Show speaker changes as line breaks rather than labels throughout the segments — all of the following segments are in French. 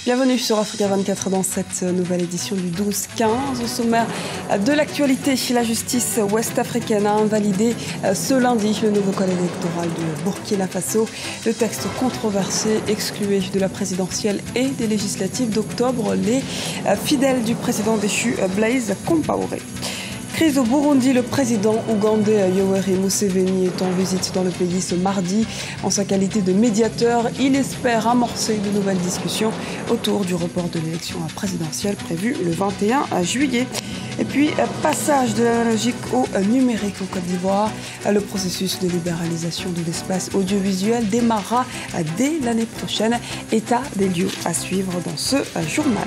Bienvenue sur Africa 24 dans cette nouvelle édition du 12-15. Au sommaire de l'actualité, la justice ouest-africaine a invalidé ce lundi le nouveau code électoral de Burkina Faso. Le texte controversé excluait de la présidentielle et des législatives d'octobre les fidèles du président déchu Blaise Compaoré. Crise au Burundi, le président ougandais Yoweri Museveni est en visite dans le pays ce mardi. En sa qualité de médiateur, il espère amorcer de nouvelles discussions autour du report de l'élection présidentielle prévue le 21 juillet. Et puis, passage de l'analogique au numérique en Côte d'Ivoire. Le processus de libéralisation de l'espace audiovisuel démarrera dès l'année prochaine. État des lieux à suivre dans ce journal.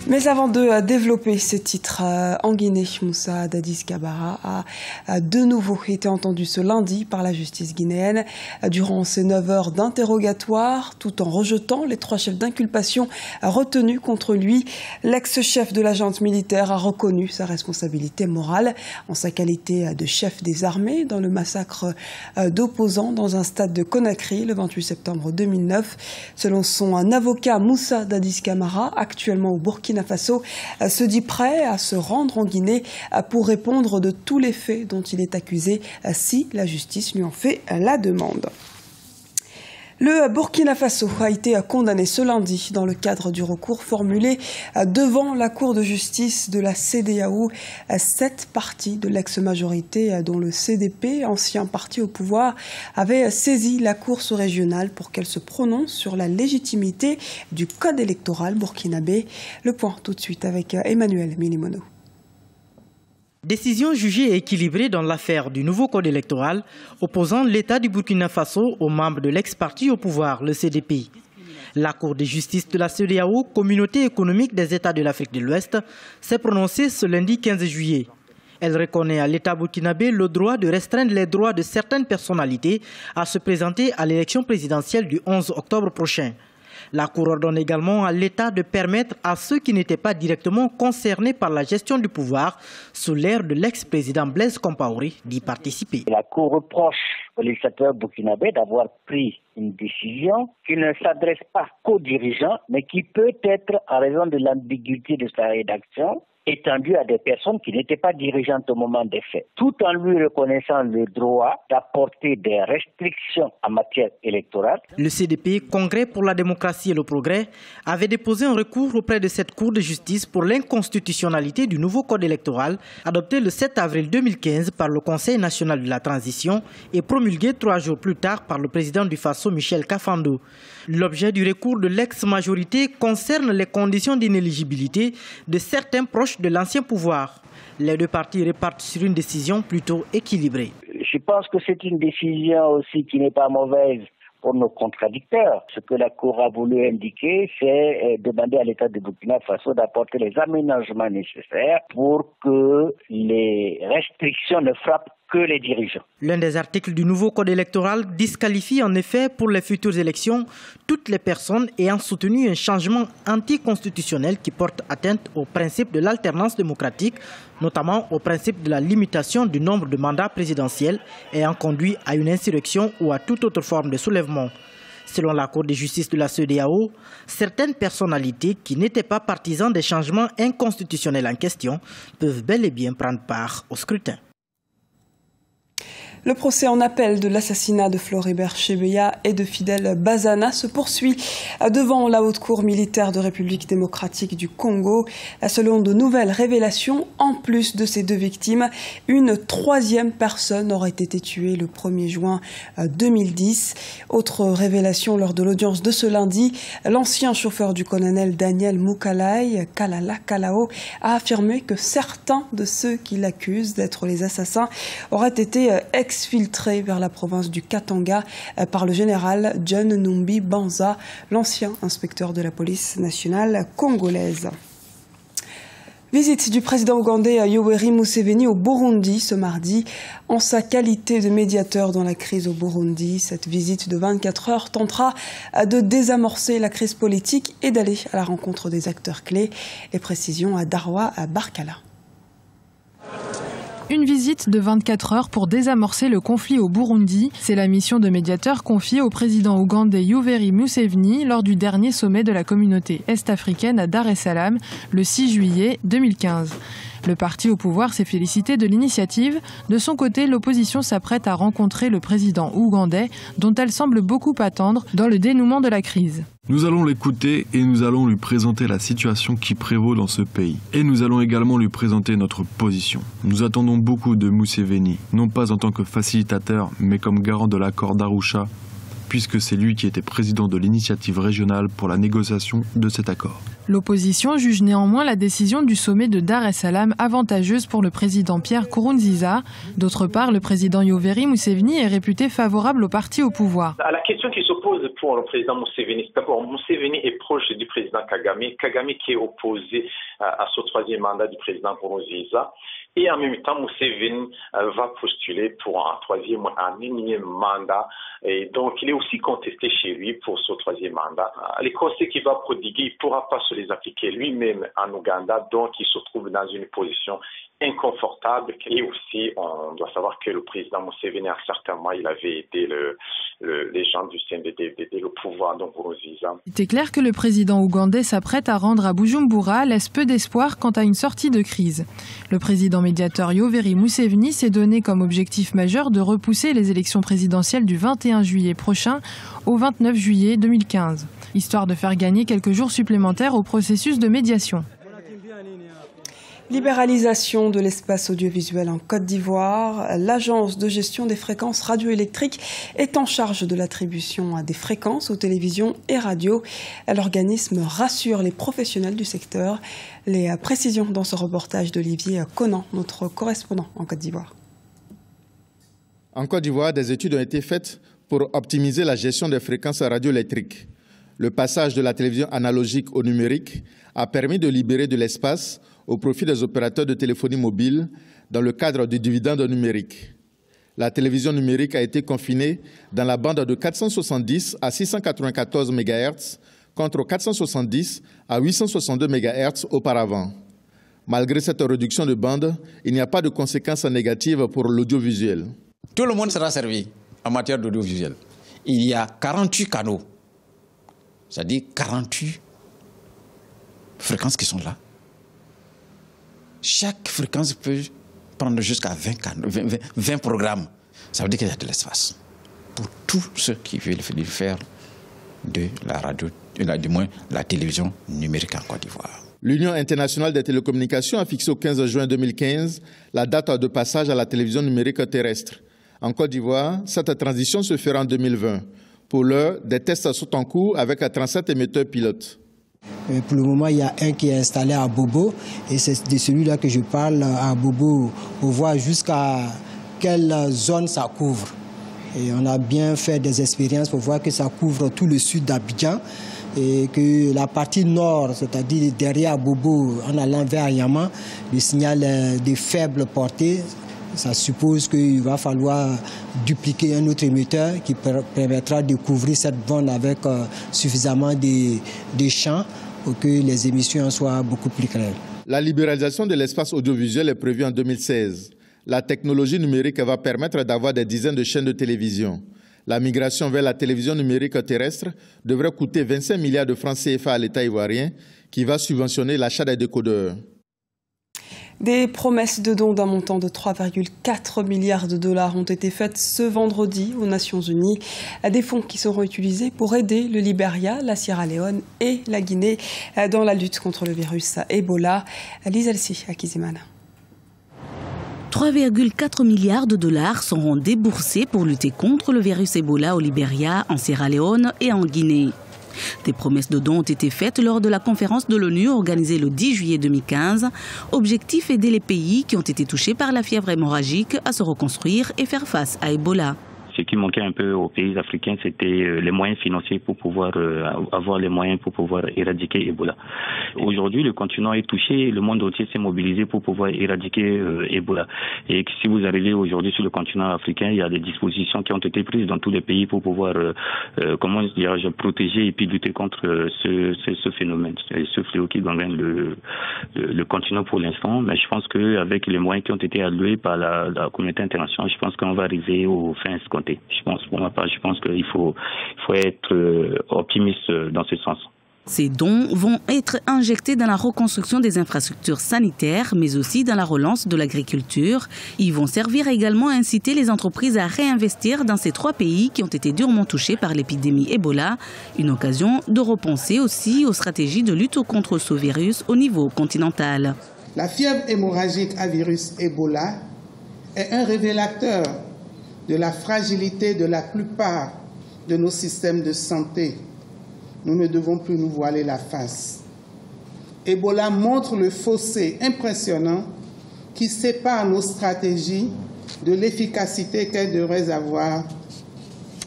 Mais avant de développer ces titres, en Guinée, Moussa Dadis Camara a de nouveau été entendu ce lundi par la justice guinéenne durant ces 9 heures d'interrogatoire, tout en rejetant les 3 chefs d'inculpation retenus contre lui. L'ex-chef de la junte militaire a reconnu sa responsabilité morale en sa qualité de chef des armées dans le massacre d'opposants dans un stade de Conakry le 28 septembre 2009. Selon son avocat Moussa Dadis Camara, actuellement au Burkina Faso, se dit prêt à se rendre en Guinée pour répondre de tous les faits dont il est accusé si la justice lui en fait la demande. Le Burkina Faso a été condamné ce lundi dans le cadre du recours formulé devant la Cour de justice de la CEDEAO. 7 partis de l'ex-majorité, dont le CDP, ancien parti au pouvoir, avaient saisi la Cour régionale pour qu'elle se prononce sur la légitimité du code électoral burkinabé. Le point tout de suite avec Emmanuel Milimono.
Décision jugée équilibrée dans l'affaire du nouveau code électoral opposant l'État du Burkina Faso aux membres de l'ex-parti au pouvoir, le CDP. La Cour de justice de la CEDEAO, communauté économique des États de l'Afrique de l'Ouest, s'est prononcée ce lundi 15 juillet. Elle reconnaît à l'État burkinabé le droit de restreindre les droits de certaines personnalités à se présenter à l'élection présidentielle du 11 octobre prochain. La Cour ordonne également à l'État de permettre à ceux qui n'étaient pas directement concernés par la gestion du pouvoir sous l'ère de l'ex-président Blaise Compaoré d'y participer.
La Cour reproche au législateur burkinabé d'avoir pris une décision qui ne s'adresse pas qu'aux dirigeants, mais qui peut être, en raison de l'ambiguïté de sa rédaction, étendue à des personnes qui n'étaient pas dirigeantes au moment des faits, tout en lui reconnaissant le droit d'apporter des restrictions en matière électorale.
Le CDP, Congrès pour la démocratie et le progrès, avait déposé un recours auprès de cette Cour de justice pour l'inconstitutionnalité du nouveau code électoral adopté le 7 avril 2015 par le Conseil national de la transition et promulgué 3 jours plus tard par le président du Faso, Michel Kafando. L'objet du recours de l'ex-majorité concerne les conditions d'inéligibilité de certains proches de l'ancien pouvoir. Les 2 partis repartent sur une décision plutôt équilibrée.
Je pense que c'est une décision aussi qui n'est pas mauvaise pour nos contradicteurs. Ce que la Cour a voulu indiquer, c'est demander à l'État de Burkina Faso d'apporter les aménagements nécessaires pour que les restrictions ne frappent que les dirigeants.
L'un des articles du nouveau code électoral disqualifie en effet pour les futures élections toutes les personnes ayant soutenu un changement anticonstitutionnel qui porte atteinte au principe de l'alternance démocratique, notamment au principe de la limitation du nombre de mandats présidentiels ayant conduit à une insurrection ou à toute autre forme de soulèvement. Selon la Cour de justice de la CEDEAO, certaines personnalités qui n'étaient pas partisans des changements inconstitutionnels en question peuvent bel et bien prendre part au scrutin.
Le procès en appel de l'assassinat de Floribert Chebeya et de Fidel Bazana se poursuit devant la Haute Cour militaire de République démocratique du Congo. Selon de nouvelles révélations, en plus de ces 2 victimes, une 3e personne aurait été tuée le 1er juin 2010. Autre révélation lors de l'audience de ce lundi, l'ancien chauffeur du colonel Daniel Mukalai, Kalala Kalao, a affirmé que certains de ceux qui l'accusent d'être les assassins auraient été exfiltré vers la province du Katanga par le général John Numbi Banza, l'ancien inspecteur de la police nationale congolaise. Visite du président ougandais Yoweri Museveni au Burundi ce mardi en sa qualité de médiateur dans la crise au Burundi. Cette visite de 24 heures tentera de désamorcer la crise politique et d'aller à la rencontre des acteurs clés. Les précisions à Darwa à Barkala.
Une visite de 24 heures pour désamorcer le conflit au Burundi. C'est la mission de médiateur confiée au président ougandais Yoweri Museveni lors du dernier sommet de la communauté est-africaine à Dar es Salaam le 6 juillet 2015. Le parti au pouvoir s'est félicité de l'initiative. De son côté, l'opposition s'apprête à rencontrer le président ougandais, dont elle semble beaucoup attendre dans le dénouement de la crise.
Nous allons l'écouter et nous allons lui présenter la situation qui prévaut dans ce pays. Et nous allons également lui présenter notre position. Nous attendons beaucoup de Museveni, non pas en tant que facilitateur, mais comme garant de l'accord d'Arusha, puisque c'est lui qui était président de l'initiative régionale pour la négociation de cet accord.
L'opposition juge néanmoins la décision du sommet de Dar es Salaam avantageuse pour le président Pierre Nkurunziza. D'autre part, le président Yoweri Museveni est réputé favorable au parti au pouvoir.
La question qui se pose pour le président Museveni, d'abord, Museveni est proche du président Kagame, Kagame qui est opposé à ce troisième mandat du président Nkurunziza. Et en même temps, Museveni va postuler pour un énième mandat. Et donc, il est aussi contesté chez lui pour ce troisième mandat. Les conseils qu'il va prodiguer, il ne pourra pas se les appliquer lui-même en Ouganda. Donc, il se trouve dans une position inconfortable. Et aussi, on doit savoir que le président Museveni, à certains mois, il avait aidé les gens du CNDD, le pouvoir de Nkurunziza.
Il est clair que le président ougandais s'apprête à rendre à Bujumbura laisse peu d'espoir quant à une sortie de crise. Le président médiateur Yoweri Museveni s'est donné comme objectif majeur de repousser les élections présidentielles du 21 juillet prochain au 29 juillet 2015, histoire de faire gagner quelques jours supplémentaires au processus de médiation.
Libéralisation de l'espace audiovisuel en Côte d'Ivoire. L'agence de gestion des fréquences radioélectriques est en charge de l'attribution des fréquences aux télévisions et radios. L'organisme rassure les professionnels du secteur. Les précisions dans ce reportage d'Olivier Conan, notre correspondant en Côte d'Ivoire.
En Côte d'Ivoire, des études ont été faites pour optimiser la gestion des fréquences radioélectriques. Le passage de la télévision analogique au numérique a permis de libérer de l'espace au profit des opérateurs de téléphonie mobile dans le cadre du dividende numérique. La télévision numérique a été confinée dans la bande de 470 à 694 MHz contre 470 à 862 MHz auparavant. Malgré cette réduction de bande, il n'y a pas de conséquences négatives pour l'audiovisuel.
Tout le monde sera servi en matière d'audiovisuel. Il y a 48 canaux, c'est-à-dire 48 fréquences qui sont là. Chaque fréquence peut prendre jusqu'à 20 programmes. Ça veut dire qu'il y a de l'espace pour tous ceux qui veulent faire de la radio, du moins la télévision numérique en Côte d'Ivoire.
L'Union internationale des télécommunications a fixé au 15 juin 2015 la date de passage à la télévision numérique terrestre. En Côte d'Ivoire, cette transition se fera en 2020. Pour l'heure, des tests sont en cours avec 37 émetteurs pilotes.
Pour le moment, il y a un qui est installé à Bobo et c'est de celui-là que je parle à Bobo pour voir jusqu'à quelle zone ça couvre. Et on a bien fait des expériences pour voir que ça couvre tout le sud d'Abidjan et que la partie nord, c'est-à-dire derrière Bobo, en allant vers Yama, le signal est de faible portée. Ça suppose qu'il va falloir dupliquer un autre émetteur qui permettra de couvrir cette bande avec suffisamment de champs pour que les émissions soient beaucoup plus claires.
La libéralisation de l'espace audiovisuel est prévue en 2016. La technologie numérique va permettre d'avoir des dizaines de chaînes de télévision. La migration vers la télévision numérique terrestre devrait coûter 25 milliards de francs CFA à l'État ivoirien qui va subventionner l'achat des décodeurs.
Des promesses de dons d'un montant de 3,4 milliards de dollars ont été faites ce vendredi aux Nations Unies. Des fonds qui seront utilisés pour aider le Libéria, la Sierra Leone et la Guinée dans la lutte contre le virus Ebola. Lisa Elsi à Kizimana.
3,4 milliards de dollars seront déboursés pour lutter contre le virus Ebola au Libéria, en Sierra Leone et en Guinée. Des promesses de dons ont été faites lors de la conférence de l'ONU organisée le 10 juillet 2015. Objectif, aider les pays qui ont été touchés par la fièvre hémorragique à se reconstruire et faire face à Ebola.
ce qui manquait un peu aux pays africains, c'était les moyens financiers pour pouvoir avoir les moyens pour pouvoir éradiquer Ebola. Aujourd'hui, le continent est touché, le monde entier s'est mobilisé pour pouvoir éradiquer Ebola. Et si vous arrivez aujourd'hui sur le continent africain, il y a des dispositions qui ont été prises dans tous les pays pour pouvoir, protéger et puis lutter contre ce phénomène, ce fléau qui gangrène le continent pour l'instant. Mais je pense qu'avec les moyens qui ont été alloués par la communauté internationale, je pense qu'on va arriver aux fins escomptées. Pour ma part, je pense qu'il faut être optimiste dans ce sens.
Ces dons vont être injectés dans la reconstruction des infrastructures sanitaires, mais aussi dans la relance de l'agriculture. Ils vont servir également à inciter les entreprises à réinvestir dans ces 3 pays qui ont été durement touchés par l'épidémie Ebola. Une occasion de repenser aussi aux stratégies de lutte contre ce virus au niveau continental.
La fièvre hémorragique à virus Ebola est un révélateur de la fragilité de la plupart de nos systèmes de santé. Nous ne devons plus nous voiler la face. Ebola montre le fossé impressionnant qui sépare nos stratégies de l'efficacité qu'elles devraient avoir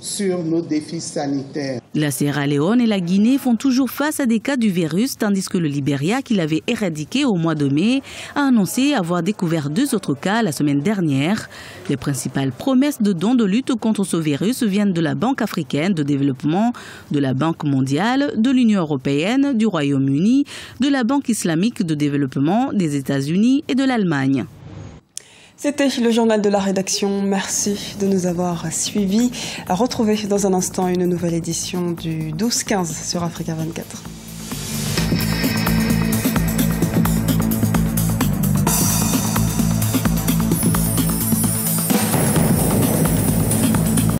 sur nos défis sanitaires.
La Sierra Leone et la Guinée font toujours face à des cas du virus, tandis que le Libéria, qui l'avait éradiqué au mois de mai, a annoncé avoir découvert 2 autres cas la semaine dernière. Les principales promesses de dons de lutte contre ce virus viennent de la Banque africaine de développement, de la Banque mondiale, de l'Union européenne, du Royaume-Uni, de la Banque islamique de développement, des États-Unis et de l'Allemagne.
C'était le journal de la rédaction. Merci de nous avoir suivis. À retrouver dans un instant une nouvelle édition du 12-15 sur Africa 24.